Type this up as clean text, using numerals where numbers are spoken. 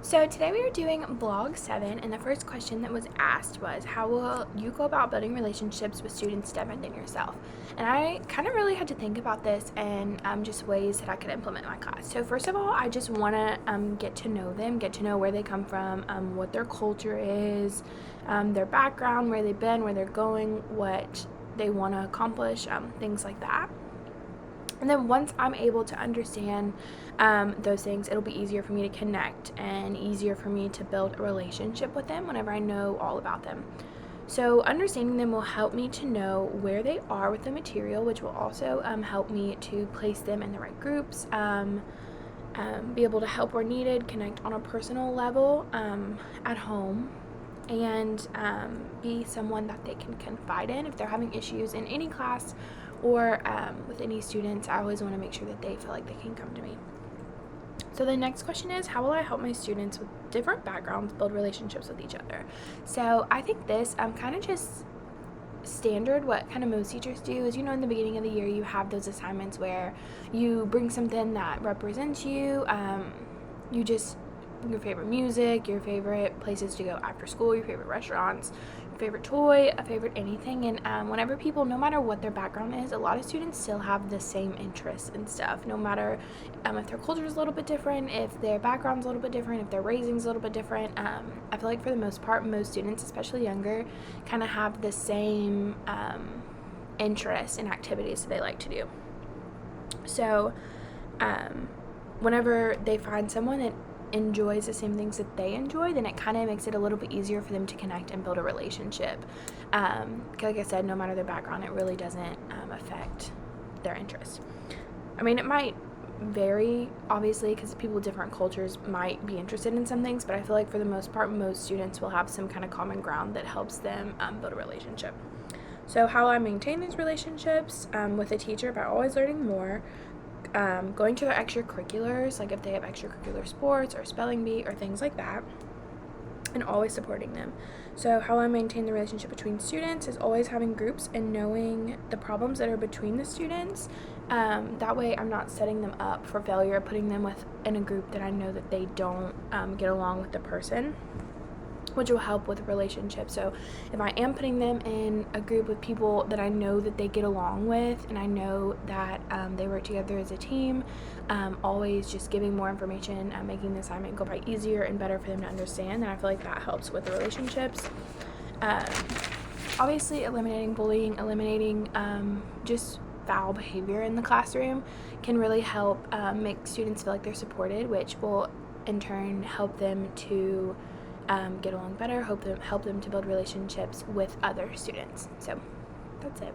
So today we are doing vlog 7, and the first question that was asked was, how will you go about building relationships with students different than yourself? And I kind of really had to think about this and just ways that I could implement in my class. So first of all, I just want to get to know them, get to know where they come from, what their culture is, their background, where they've been, where they're going, what they want to accomplish, things like that. And then once I'm able to understand those things, it'll be easier for me to connect and easier for me to build a relationship with them whenever I know all about them. So understanding them will help me to know where they are with the material, which will also help me to place them in the right groups, be able to help where needed, connect on a personal level at home, and be someone that they can confide in if they're having issues in any class or with any students. I always want to make sure that they feel like they can come to me. So the next question is, how will I help my students with different backgrounds build relationships with each other? So I think this kind of just standard what kind of most teachers do is, in the beginning of the year you have those assignments where you bring something that represents you, your favorite music, your favorite places to go after school, your favorite restaurants, your favorite toy, a favorite anything. And whenever people, no matter what their background is, a lot of students still have the same interests and stuff, no matter if their culture is a little bit different, if their background's a little bit different, if their raising's a little bit different. I feel like for the most part, most students, especially younger, kind of have the same interests and activities that they like to do. So whenever they find someone that enjoys the same things that they enjoy, then it kind of makes it a little bit easier for them to connect and build a relationship. Like I said, no matter their background, it really doesn't affect their interests. I mean, it might vary, obviously, because people with different cultures might be interested in some things, but I feel like for the most part, most students will have some kind of common ground that helps them build a relationship. So how I maintain these relationships with a teacher by always learning more, going to their extracurriculars, like if they have extracurricular sports or spelling bee or things like that, and always supporting them. So how I maintain the relationship between students is always having groups and knowing the problems that are between the students. That way I'm not setting them up for failure, putting them in a group that I know that they don't get along with the person, which will help with relationships. So if I am putting them in a group with people that I know that they get along with, and I know that they work together as a team, always just giving more information, making the assignment go by easier and better for them to understand, and I feel like that helps with the relationships. Obviously eliminating bullying, eliminating just foul behavior in the classroom can really help make students feel like they're supported, which will in turn help them to get along better, help them to build relationships with other students. So that's it.